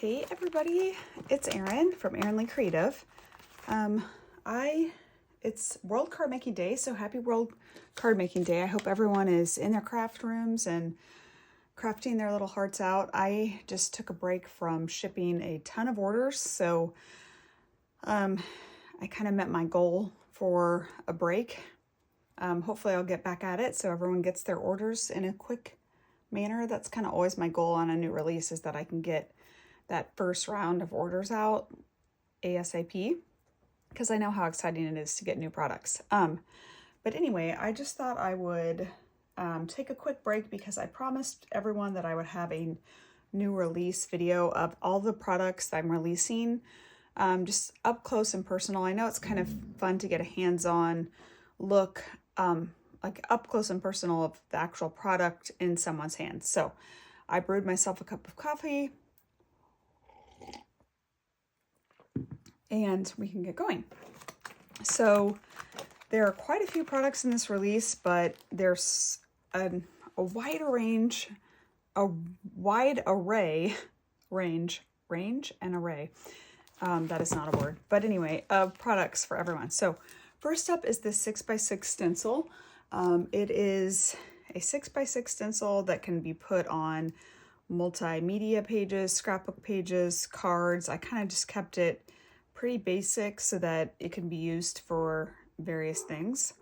Hey everybody, it's Erin from Erin Lee Creative. It's World Card Making Day, so happy World Card Making Day. I hope everyone is in their craft rooms and crafting their little hearts out. I just took a break from shipping a ton of orders, so I kind of met my goal for a break. Hopefully I'll get back at it so everyone gets their orders in a quick manner. That's kind of always my goal on a new release, is that I can get that first round of orders out ASAP, because I know how exciting it is to get new products. But anyway, I just thought I would take a quick break because I promised everyone that I would have a new release video of all the products that I'm releasing, just up close and personal. I know it's kind of fun to get a hands-on look, like up close and personal of the actual product in someone's hands. So I brewed myself a cup of coffee, and we can get going. So there are quite a few products in this release, but there's a wide array, that is not a word, but anyway, of products for everyone. So first up is this 6x6 stencil. It is a 6x6 stencil that can be put on multimedia pages, scrapbook pages, cards. I kind of just kept it pretty basic so that it can be used for various things.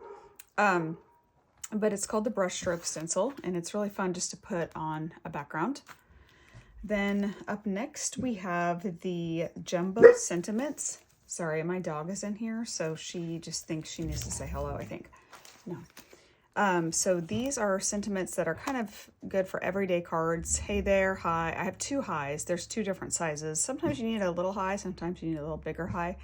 But it's called the brushstroke stencil, and it's really fun just to put on a background. Then up next we have the Jumbo Sentiments. Sorry, my dog is in here, so she just thinks she needs to say hello, I think. No. So these are sentiments that are kind of good for everyday cards. Hey there, hi. I have two highs. There's two different sizes. Sometimes you need a little high, sometimes you need a little bigger high.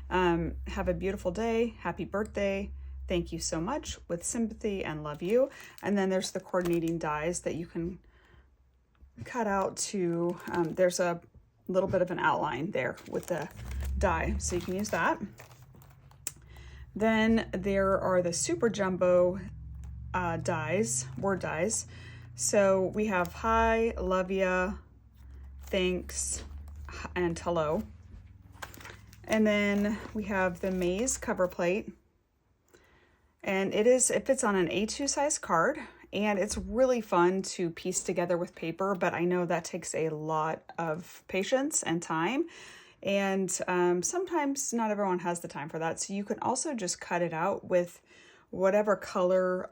Have a beautiful day. Happy birthday. Thank you so much. With sympathy and love you. And then there's the coordinating dies that you can cut out to, there's a little bit of an outline there with the die, so you can use that. Then there are the super jumbo dies, word dies. So we have hi, love ya, thanks, and hello. And then we have the Maze cover plate. And it fits on an A2 size card, and it's really fun to piece together with paper, but I know that takes a lot of patience and time. And sometimes not everyone has the time for that. So you can also just cut it out with whatever color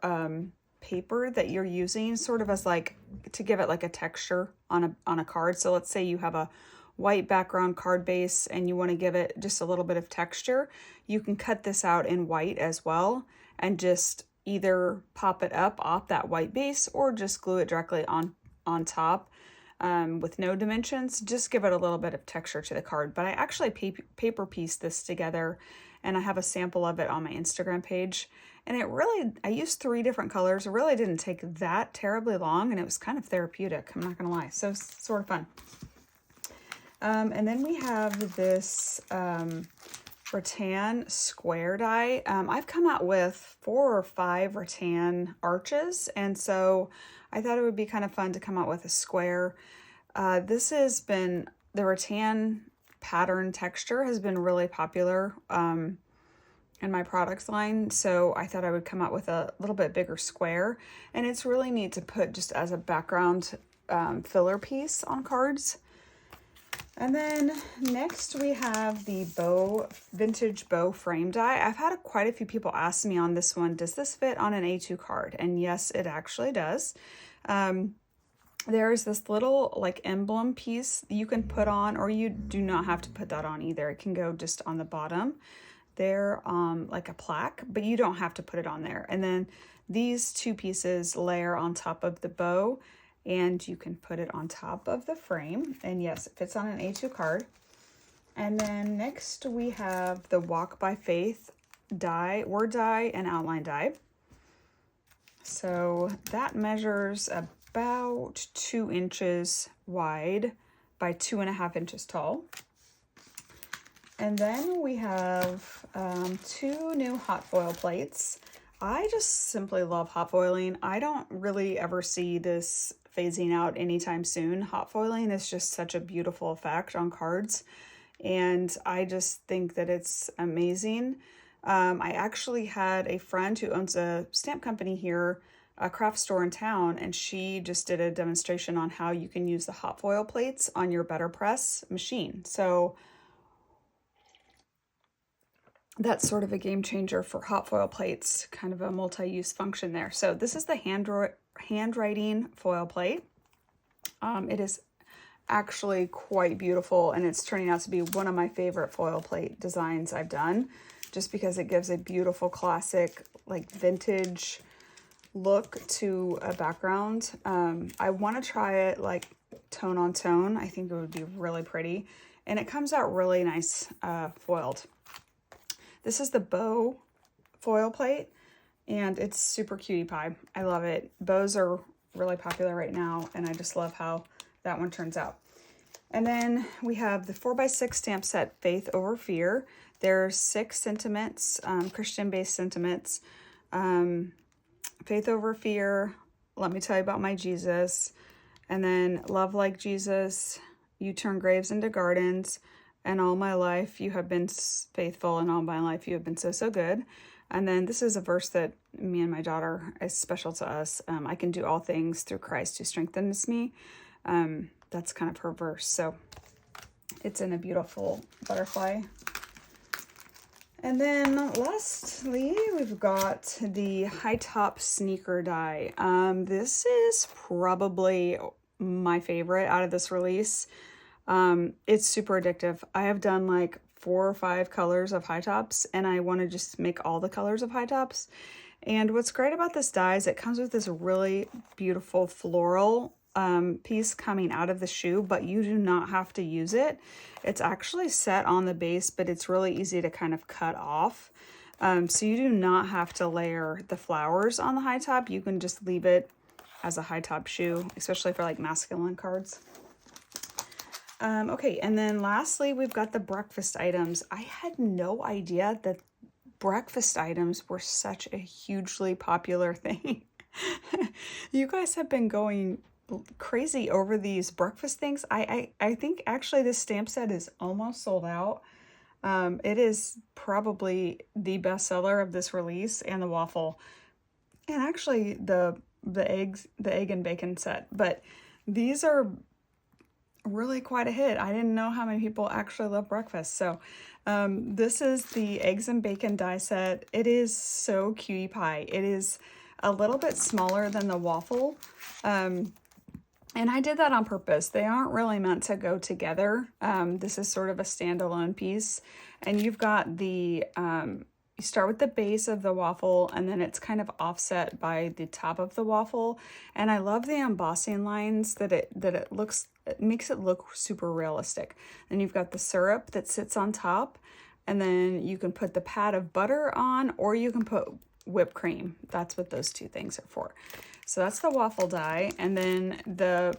paper that you're using, sort of as like to give it like a texture on a card. So let's say you have a white background card base and you want to give it just a little bit of texture. You can cut this out in white as well and just either pop it up off that white base or just glue it directly on top. With no dimensions, just give it a little bit of texture to the card. But I actually paper pieced this together, and I have a sample of it on my Instagram page. And I used 3 different colors. It really didn't take that terribly long, and it was kind of therapeutic, I'm not gonna lie. So sort of fun. And then we have this rattan square die. I've come out with 4 or 5 rattan arches, and so I thought it would be kind of fun to come out with a square. This has been, the rattan pattern texture has been really popular in my products line, so I thought I would come out with a little bit bigger square, and it's really neat to put just as a background filler piece on cards. And then next we have the vintage bow frame die. I've had quite a few people ask me on this one, does this fit on an A2 card? And yes, it actually does. There's this little like emblem piece you can put on, or you do not have to put that on either. It can go just on the bottom there, like a plaque, but you don't have to put it on there. And then these 2 pieces layer on top of the bow, and you can put it on top of the frame. And yes, it fits on an A2 card. And then next we have the Walk by Faith die, word die, and outline die. So that measures about 2 inches wide by 2.5 inches tall. And then we have 2 new hot foil plates. I just simply love hot foiling. I don't really ever see this phasing out anytime soon. Hot foiling is just such a beautiful effect on cards, and I just think that it's amazing. I actually had a friend who owns a stamp company here, a craft store in town, and she just did a demonstration on how you can use the hot foil plates on your BetterPress machine. So that's sort of a game changer for hot foil plates, kind of a multi-use function there. So this is the handwriting foil plate. It is actually quite beautiful, and it's turning out to be one of my favorite foil plate designs I've done, just because it gives a beautiful classic, like vintage look to a background. I want to try it like tone on tone. I think it would be really pretty, and it comes out really nice foiled. This is the bow foil plate, and it's super cutie pie. I love it. Bows are really popular right now, and I just love how that one turns out. And then we have the 4x6 stamp set, Faith Over Fear. There's 6 sentiments, Christian-based sentiments. Faith Over Fear, Let Me Tell You About My Jesus. And then Love Like Jesus, You Turn Graves into Gardens. And All My Life You Have Been Faithful, and All My Life You Have Been So, So Good. And then this is a verse that me and my daughter is special to us. I can do all things through Christ who strengthens me. That's kind of her verse. So it's in a beautiful butterfly. And then lastly, we've got the high top sneaker die. This is probably my favorite out of this release. It's super addictive. I have done like 4 or 5 colors of high tops, and I want to just make all the colors of high tops. And what's great about this die is it comes with this really beautiful floral piece coming out of the shoe, but you do not have to use it. It's actually set on the base, but it's really easy to kind of cut off. So you do not have to layer the flowers on the high top. You can just leave it as a high top shoe, especially for like masculine cards. Okay, and then lastly, we've got the breakfast items. I had no idea that breakfast items were such a hugely popular thing. You guys have been going crazy over these breakfast things. I think actually this stamp set is almost sold out. It is probably the best seller of this release, and the waffle, and actually the egg and bacon set. But these are really quite a hit. I didn't know how many people actually love breakfast. So this is the eggs and bacon die set. It is so cutie pie. It is a little bit smaller than the waffle. And I did that on purpose. They aren't really meant to go together. This is sort of a standalone piece. And you've got the, you start with the base of the waffle, and then it's kind of offset by the top of the waffle. And I love the embossing lines that it makes it look super realistic. Then you've got the syrup that sits on top, and then you can put the pad of butter on, or you can put whipped cream. That's what those 2 things are for. So that's the waffle die. And then the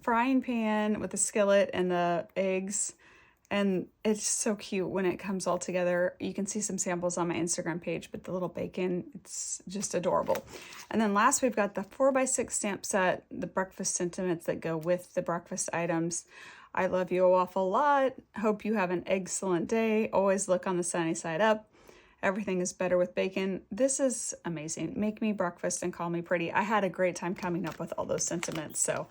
frying pan with the skillet and the eggs. And it's so cute when it comes all together. You can see some samples on my Instagram page, but the little bacon, it's just adorable. And then last, we've got the 4x6 stamp set, the breakfast sentiments that go with the breakfast items. I love you a waffle lot. Hope you have an excellent day. Always look on the sunny side up. Everything is better with bacon. This is amazing. Make me breakfast and call me pretty. I had a great time coming up with all those sentiments. So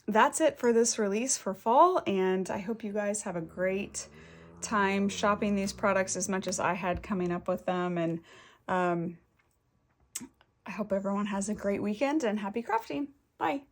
that's it for this release for fall, and I hope you guys have a great time shopping these products as much as I had coming up with them. And I hope everyone has a great weekend, and happy crafting. Bye.